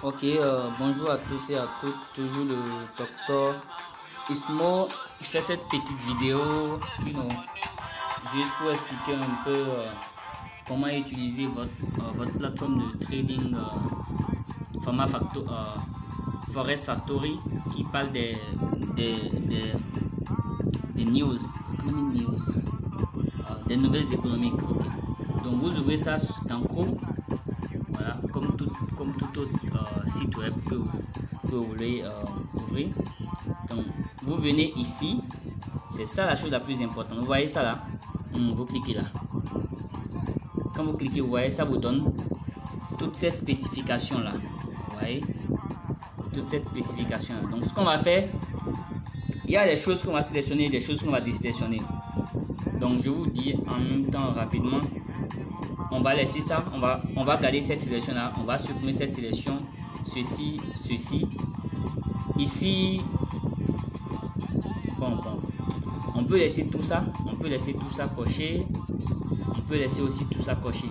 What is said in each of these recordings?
Ok, bonjour à tous et à toutes, toujours le docteur Ismo. Je fais cette petite vidéo, juste pour expliquer un peu comment utiliser votre plateforme de trading format Forex Factory qui parle des news, economic news, des nouvelles économiques. Okay. Donc vous ouvrez ça dans Chrome. Voilà, comme tout autre site web que vous voulez ouvrir. Donc, vous venez ici. C'est ça la chose la plus importante. Vous voyez ça là? Vous cliquez là. Quand vous cliquez, vous voyez, ça vous donne toutes ces spécifications là. Vous voyez? Toutes ces spécifications. Donc, ce qu'on va faire, il y a des choses qu'on va sélectionner, des choses qu'on va désélectionner. Donc, je vous dis en même temps rapidement. On va laisser ça, on va garder cette sélection là, on va supprimer cette sélection, ceci, ici, bon, on peut laisser tout ça, coché, on peut laisser aussi tout ça coché,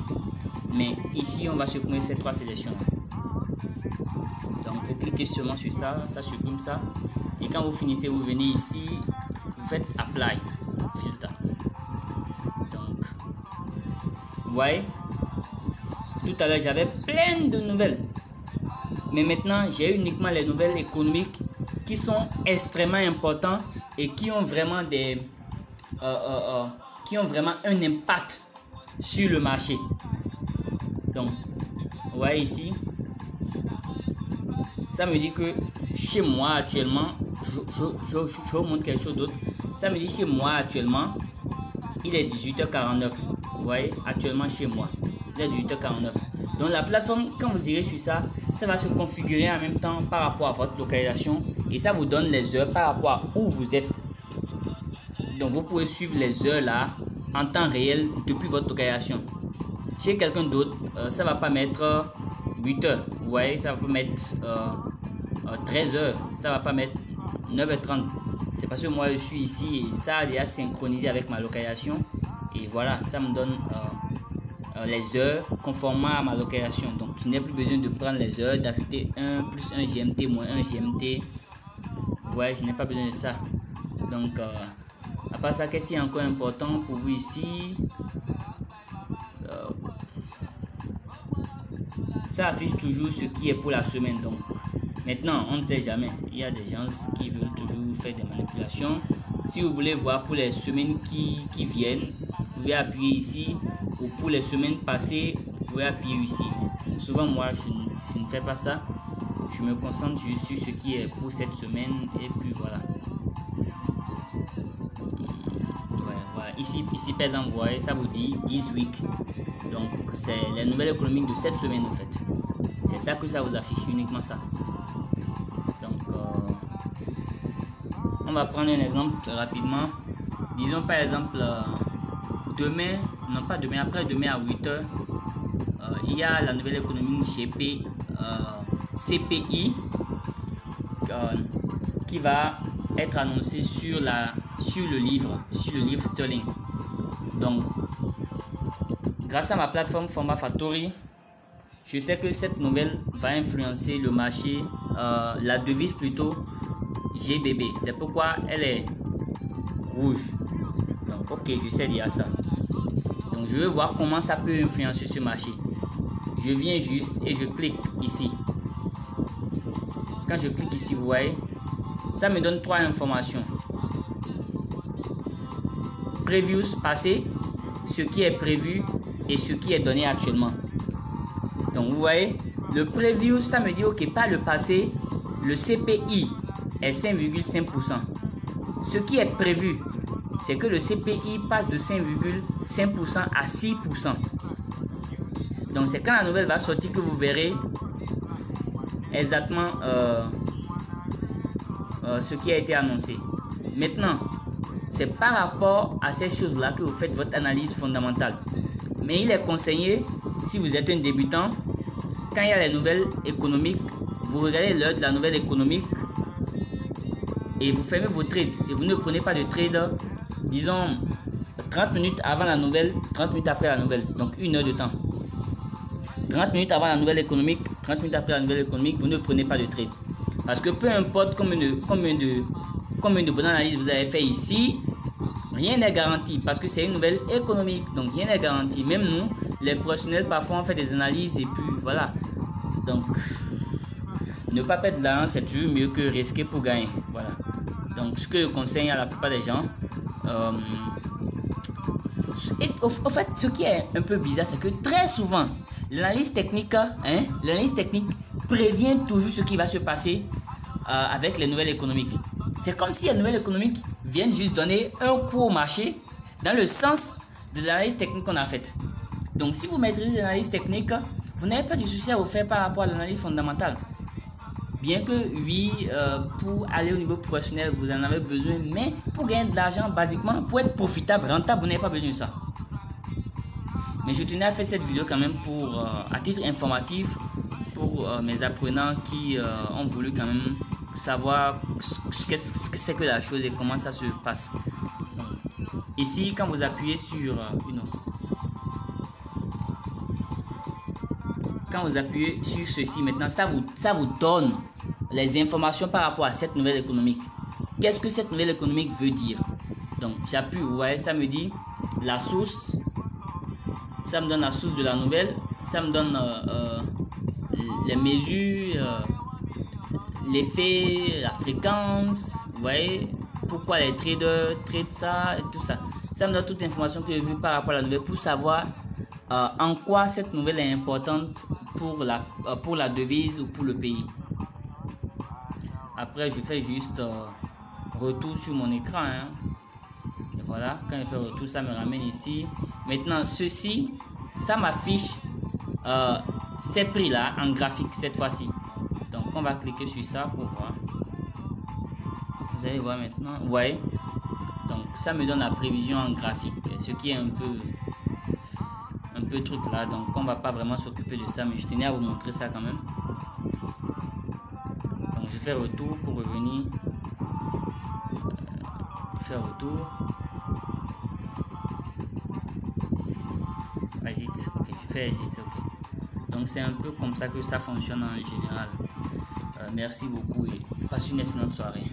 mais ici on va supprimer ces trois sélections là. Donc vous cliquez seulement sur ça, ça supprime ça, et quand vous finissez, vous venez ici, vous faites apply, filtre. Donc, vous voyez, tout à l'heure j'avais plein de nouvelles, mais maintenant j'ai uniquement les nouvelles économiques qui sont extrêmement importantes et qui ont vraiment un impact sur le marché. Donc vous voyez ici, ça me dit que chez moi actuellement, je vous montre quelque chose d'autre. Ça me dit chez moi actuellement il est 18h49. Vous voyez, actuellement chez moi il est 18h49. Donc la plateforme, quand vous irez sur ça, ça va se configurer en même temps par rapport à votre localisation et ça vous donne les heures par rapport à où vous êtes. Donc vous pouvez suivre les heures là en temps réel depuis votre localisation. Chez quelqu'un d'autre, ça va pas mettre 8h. Vous voyez, ça va pas mettre 13h. Ça va pas mettre 9h30. C'est parce que moi je suis ici et ça a déjà synchronisé avec ma localisation. Et voilà, ça me donne les heures conformément à ma localisation. Donc je n'ai plus besoin de prendre les heures, d'ajouter 1 plus 1 GMT moins 1 GMT. Vous voyez, je n'ai pas besoin de ça. Donc à part ça, qu'est-ce qui est encore important pour vous ici? Ça affiche toujours ce qui est pour la semaine. Donc maintenant, on ne sait jamais. Il y a des gens qui veulent toujours faire des manipulations. Si vous voulez voir pour les semaines qui viennent, vous pouvez appuyer ici, ou pour les semaines passées, vous pouvez appuyer ici. Souvent, moi, je ne fais pas ça. Je me concentre juste sur ce qui est pour cette semaine et puis voilà. Voilà. Ici, par exemple, vous voyez, ça vous dit 10 weeks. Donc, c'est les nouvelles économiques de cette semaine en fait. C'est ça que ça vous affiche, uniquement ça. Donc, on va prendre un exemple rapidement. Disons par exemple, demain, non pas demain, après-demain à 8h, il y a la nouvelle économie CPI qui va être annoncée sur le livre sterling. Donc, grâce à ma plateforme Format Factory, je sais que cette nouvelle va influencer le marché, la devise plutôt GBP. C'est pourquoi elle est rouge. Donc, ok, je sais déjà ça. Donc, je vais voir comment ça peut influencer ce marché. Je viens juste et je clique ici. Quand je clique ici, vous voyez, ça me donne trois informations. Previews passé, ce qui est prévu et ce qui est donné actuellement. Donc vous voyez, le preview, ça me dit ok, pas le passé, le CPI est 5,5%. Ce qui est prévu, c'est que le CPI passe de 5,5% à 6%. Donc c'est quand la nouvelle va sortir que vous verrez exactement ce qui a été annoncé. Maintenant, c'est par rapport à ces choses-là que vous faites votre analyse fondamentale. Mais il est conseillé, si vous êtes un débutant, quand il y a les nouvelles économiques, vous regardez l'heure de la nouvelle économique et vous fermez vos trades. Et vous ne prenez pas de trade, disons, 30 minutes avant la nouvelle, 30 minutes après la nouvelle. Donc 1 heure de temps. 30 minutes avant la nouvelle économique, 30 minutes après la nouvelle économique, vous ne prenez pas de trade. Parce que peu importe combien de bonnes analyses vous avez fait ici, rien n'est garanti parce que c'est une nouvelle économique. Donc rien n'est garanti. Même nous, les professionnels, parfois on fait des analyses et puis voilà. Donc ne pas perdre de l'argent, c'est toujours mieux que risquer pour gagner. Voilà. Donc ce que je conseille à la plupart des gens, au fait, ce qui est un peu bizarre, c'est que très souvent, l'analyse technique prévient toujours ce qui va se passer avec les nouvelles économiques. C'est comme si les nouvelles économiques viennent juste donner un coup au marché dans le sens de l'analyse technique qu'on a faite. Donc si vous maîtrisez l'analyse technique, vous n'avez pas de souci à vous faire par rapport à l'analyse fondamentale. Bien que oui, pour aller au niveau professionnel, vous en avez besoin, mais pour gagner de l'argent, basiquement, pour être profitable, rentable, vous n'avez pas besoin de ça. Mais je tenais à faire cette vidéo quand même pour, à titre informatif, pour mes apprenants qui ont voulu quand même savoir ce que c'est que la chose et comment ça se passe. Donc, ici, quand vous appuyez sur quand vous appuyez sur ceci, maintenant, ça vous donne les informations par rapport à cette nouvelle économique. Qu'est-ce que cette nouvelle économique veut dire? Donc, j'appuie, vous voyez, ça me dit la source. Ça me donne la source de la nouvelle. Ça me donne les mesures, l'effet, la fréquence. Vous voyez, pourquoi les traders traitent ça et tout ça. Ça me donne toute l'information que je veux par rapport à la nouvelle pour savoir en quoi cette nouvelle est importante pour la devise ou pour le pays. Après, je fais juste retour sur mon écran. Hein. Et voilà, quand je fais retour, ça me ramène ici. Maintenant, ceci, ça m'affiche ces prix-là en graphique cette fois-ci. Donc, on va cliquer sur ça pour voir. Vous allez voir maintenant. Vous voyez? Donc, ça me donne la prévision en graphique, ce qui est un peu truc là. Donc, on va pas vraiment s'occuper de ça, mais je tenais à vous montrer ça quand même. Donc, je fais retour pour revenir. Faire retour. Exit, ok, je fais exit, ok. Donc c'est un peu comme ça que ça fonctionne en général. Merci beaucoup et passe une excellente soirée.